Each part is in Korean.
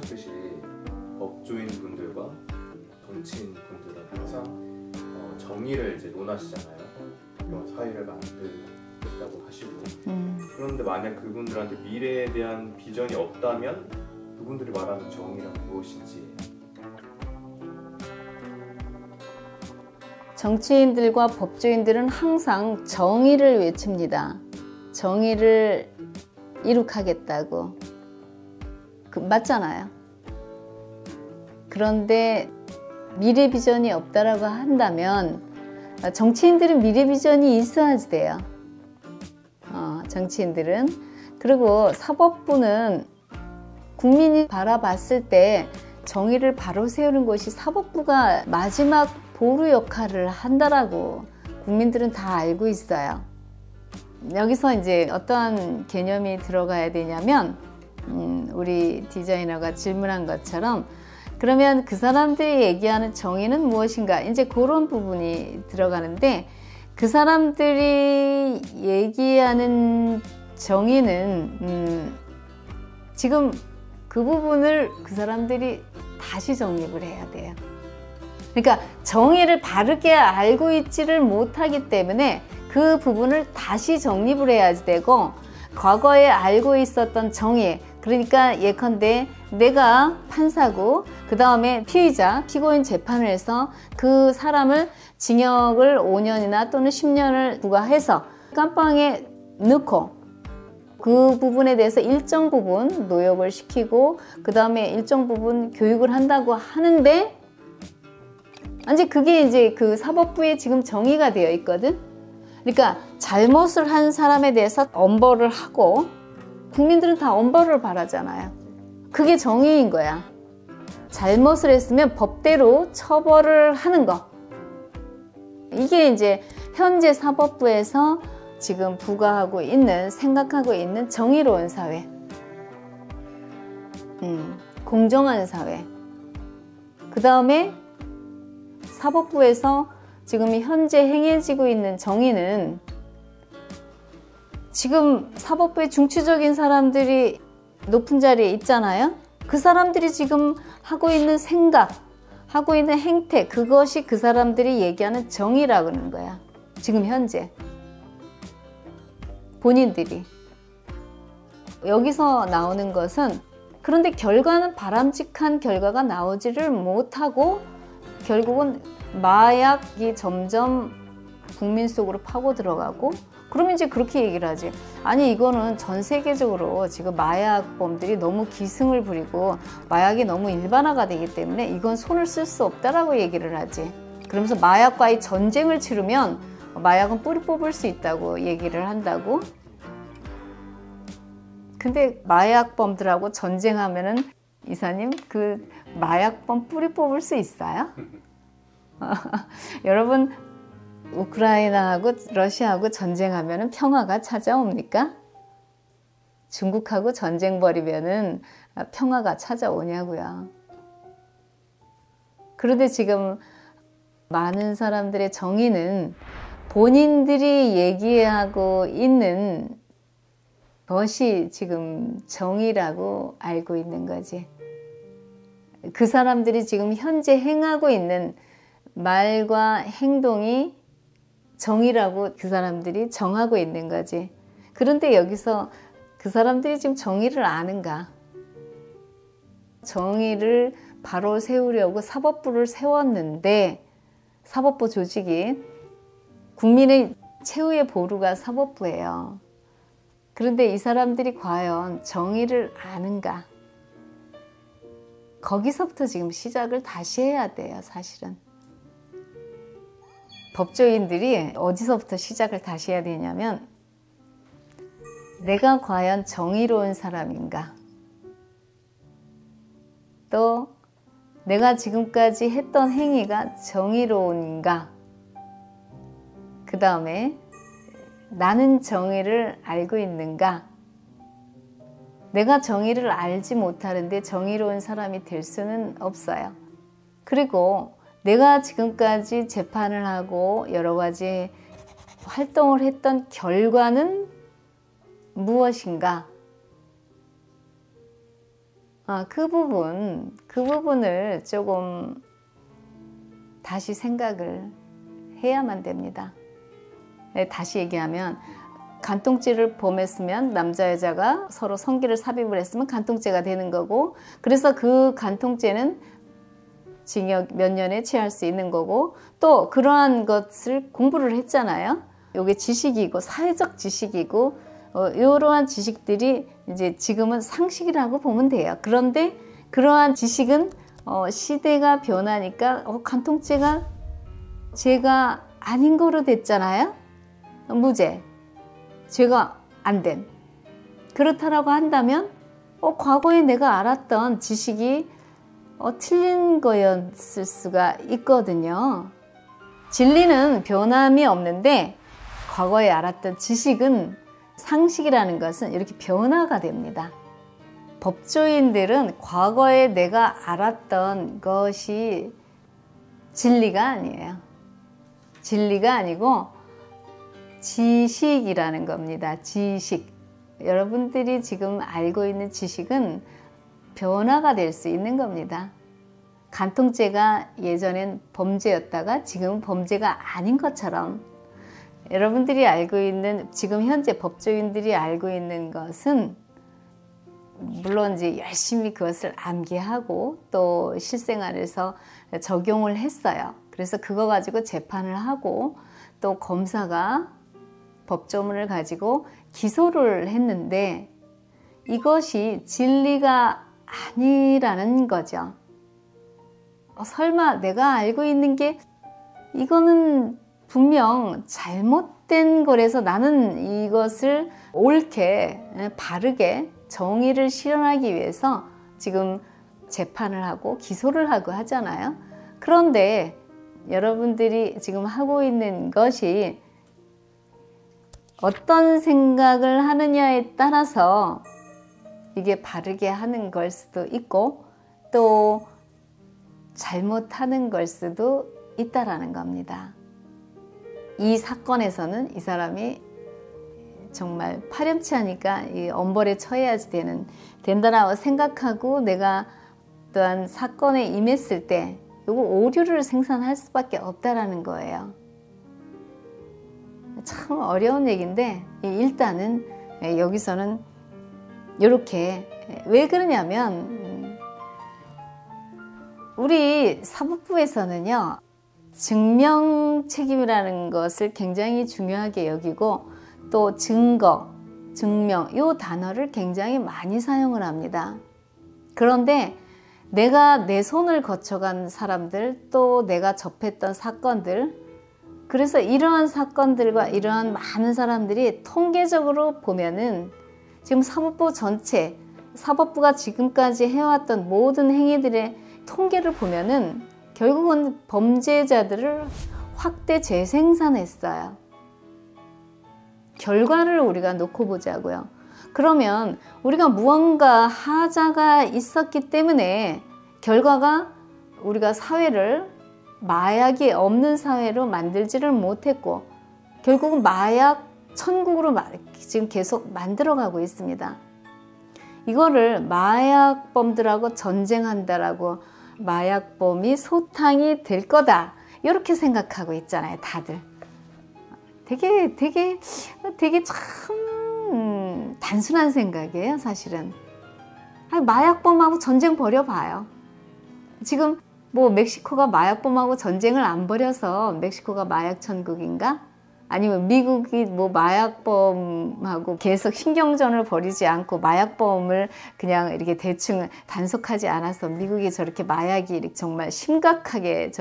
말씀하셨듯이 법조인 분들과 정치인 분들은 항상 정의를 이제 논하시잖아요. 그런 사회를 만들겠다고 하시고. 그런데 만약 그분들한테 미래에 대한 비전이 없다면 그분들이 말하는 정의란 무엇인지. 정치인들과 법조인들은 항상 정의를 외칩니다. 정의를 이룩하겠다고. 맞잖아요. 그런데 미래 비전이 없다라고 한다면 정치인들은 미래 비전이 있어야지 돼요. 정치인들은. 그리고 사법부는 국민이 바라봤을 때 정의를 바로 세우는 것이 사법부가 마지막 보루 역할을 한다라고 국민들은 다 알고 있어요. 여기서 이제 어떠한 개념이 들어가야 되냐면 우리 디자이너가 질문한 것처럼 그러면 그 사람들이 얘기하는 정의는 무엇인가? 이제 그런 부분이 들어가는데 그 사람들이 얘기하는 정의는 지금 그 부분을 그 사람들이 다시 정립을 해야 돼요. 그러니까 정의를 바르게 알고 있지를 못하기 때문에 그 부분을 다시 정립을 해야지 되고 과거에 알고 있었던 정의, 그러니까 예컨대 내가 판사고 그 다음에 피의자, 피고인 재판을 해서 그 사람을 징역을 5년이나 또는 10년을 부과해서 감방에 넣고 그 부분에 대해서 일정 부분 노역을 시키고 그 다음에 일정 부분 교육을 한다고 하는데 이제 그게 이제 그 사법부에 지금 정의가 되어 있거든. 그러니까 잘못을 한 사람에 대해서 엄벌을 하고 국민들은 다 엄벌을 바라잖아요. 그게 정의인 거야. 잘못을 했으면 법대로 처벌을 하는 거. 이게 이제 현재 사법부에서 지금 부과하고 있는, 생각하고 있는 정의로운 사회. 공정한 사회. 그 다음에 사법부에서 지금 현재 행해지고 있는 정의는 지금 사법부의 중추적인 사람들이 높은 자리에 있잖아요. 그 사람들이 지금 하고 있는 생각, 하고 있는 행태, 그것이 그 사람들이 얘기하는 정의라고 하는 거야. 지금 현재. 본인들이. 여기서 나오는 것은 그런데 결과는 바람직한 결과가 나오지를 못하고 결국은 마약이 점점 국민 속으로 파고 들어가고 그러면 이제 그렇게 얘기를 하지. 아니 이거는 전 세계적으로 지금 마약범들이 너무 기승을 부리고 마약이 너무 일반화가 되기 때문에 이건 손을 쓸 수 없다라고 얘기를 하지. 그러면서 마약과의 전쟁을 치르면 마약은 뿌리 뽑을 수 있다고 얘기를 한다고. 근데 마약범들하고 전쟁하면은 이사님 그 마약범 뿌리 뽑을 수 있어요? 여러분 우크라이나하고 러시아하고 전쟁하면 평화가 찾아옵니까? 중국하고 전쟁 벌이면은 평화가 찾아오냐고요. 그런데 지금 많은 사람들의 정의는 본인들이 얘기하고 있는 것이 지금 정의라고 알고 있는 거지. 그 사람들이 지금 현재 행하고 있는 말과 행동이 정의라고 그 사람들이 정하고 있는 거지. 그런데 여기서 그 사람들이 지금 정의를 아는가? 정의를 바로 세우려고 사법부를 세웠는데 사법부 조직이 국민의 최후의 보루가 사법부예요. 그런데 이 사람들이 과연 정의를 아는가? 거기서부터 지금 시작을 다시 해야 돼요, 사실은. 법조인들이 어디서부터 시작을 다시 해야 되냐면 내가 과연 정의로운 사람인가? 또 내가 지금까지 했던 행위가 정의로운가? 그 다음에 나는 정의를 알고 있는가? 내가 정의를 알지 못하는데 정의로운 사람이 될 수는 없어요. 그리고 내가 지금까지 재판을 하고 여러 가지 활동을 했던 결과는 무엇인가? 그 부분을 조금 다시 생각을 해야만 됩니다. 다시 얘기하면 간통죄를 범했으면 남자 여자가 서로 성기를 삽입을 했으면 간통죄가 되는 거고, 그래서 그 간통죄는 징역 몇 년에 처할 수 있는 거고, 또 그러한 것을 공부를 했잖아요. 이게 지식이고 사회적 지식이고 이러한 지식들이 이제 지금은 상식이라고 보면 돼요. 그런데 그러한 지식은 시대가 변하니까 간통죄가 죄가 아닌 거로 됐잖아요. 무죄, 죄가 안 된. 그렇다라고 한다면 과거에 내가 알았던 지식이 틀린 거였을 수가 있거든요. 진리는 변함이 없는데 과거에 알았던 지식은, 상식이라는 것은 이렇게 변화가 됩니다. 법조인들은 과거에 내가 알았던 것이 진리가 아니에요. 진리가 아니고 지식이라는 겁니다. 지식. 여러분들이 지금 알고 있는 지식은 변화가 될 수 있는 겁니다. 간통죄가 예전엔 범죄였다가 지금은 범죄가 아닌 것처럼, 여러분들이 알고 있는, 지금 현재 법조인들이 알고 있는 것은 물론 이제 열심히 그것을 암기하고 또 실생활에서 적용을 했어요. 그래서 그거 가지고 재판을 하고 또 검사가 법조문을 가지고 기소를 했는데 이것이 진리가 아니라는 거죠. 설마 내가 알고 있는 게 이거는 분명 잘못된 거라서 나는 이것을 옳게, 바르게 정의를 실현하기 위해서 지금 재판을 하고 기소를 하고 하잖아요. 그런데 여러분들이 지금 하고 있는 것이 어떤 생각을 하느냐에 따라서 이게 바르게 하는 걸 수도 있고 또 잘못하는 걸 수도 있다라는 겁니다. 이 사건에서는 이 사람이 정말 파렴치하니까 이 엄벌에 처해야 된다라고 생각하고 내가 또한 사건에 임했을 때 이거 오류를 생산할 수밖에 없다라는 거예요. 참 어려운 얘기인데 일단은 여기서는 이렇게, 왜 그러냐면 우리 사법부에서는요 증명 책임이라는 것을 굉장히 중요하게 여기고 또 증거, 증명 이 단어를 굉장히 많이 사용을 합니다. 그런데 내가 내 손을 거쳐간 사람들, 또 내가 접했던 사건들, 그래서 이러한 사건들과 이러한 많은 사람들이 통계적으로 보면은 지금 사법부 전체, 사법부가 지금까지 해왔던 모든 행위들의 통계를 보면은 결국은 범죄자들을 확대 재생산했어요. 결과를 우리가 놓고 보자고요. 그러면 우리가 무언가 하자가 있었기 때문에 결과가 우리가 사회를 마약이 없는 사회로 만들지를 못했고 결국은 마약 천국으로 지금 계속 만들어가고 있습니다. 이거를 마약범들하고 전쟁한다라고, 마약범이 소탕이 될 거다 이렇게 생각하고 있잖아요, 다들. 되게 참 단순한 생각이에요, 사실은. 마약범하고 전쟁 벌여봐요. 지금 뭐 멕시코가 마약범하고 전쟁을 안 벌여서 멕시코가 마약 천국인가? 아니면 미국이 뭐 마약범하고 계속 신경전을 벌이지 않고 마약범을 그냥 이렇게 대충 단속하지 않아서 미국이 저렇게 마약이 이렇게 정말 심각하게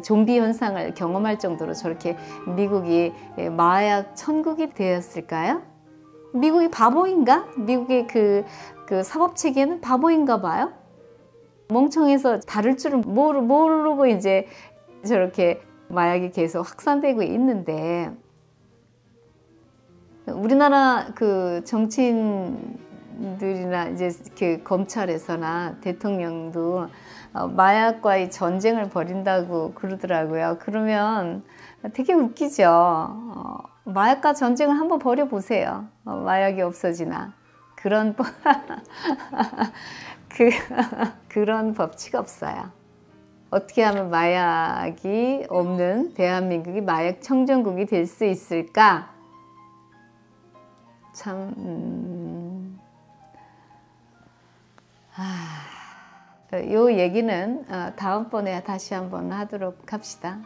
좀비 현상을 경험할 정도로 저렇게 미국이 마약 천국이 되었을까요? 미국이 바보인가? 미국의 그 사법체계는 바보인가 봐요? 멍청해서 다를 줄은 모르고 이제 저렇게 마약이 계속 확산되고 있는데, 우리나라 그 정치인들이나 이제 그 검찰에서나 대통령도 마약과의 전쟁을 벌인다고 그러더라고요. 그러면 되게 웃기죠. 마약과 전쟁을 한번 벌여보세요. 마약이 없어지나. 그런 법칙 없어요. 어떻게 하면 마약이 없는 대한민국이 마약 청정국이 될 수 있을까? 참, 요 얘기는 다음번에 다시 한번 하도록 합시다.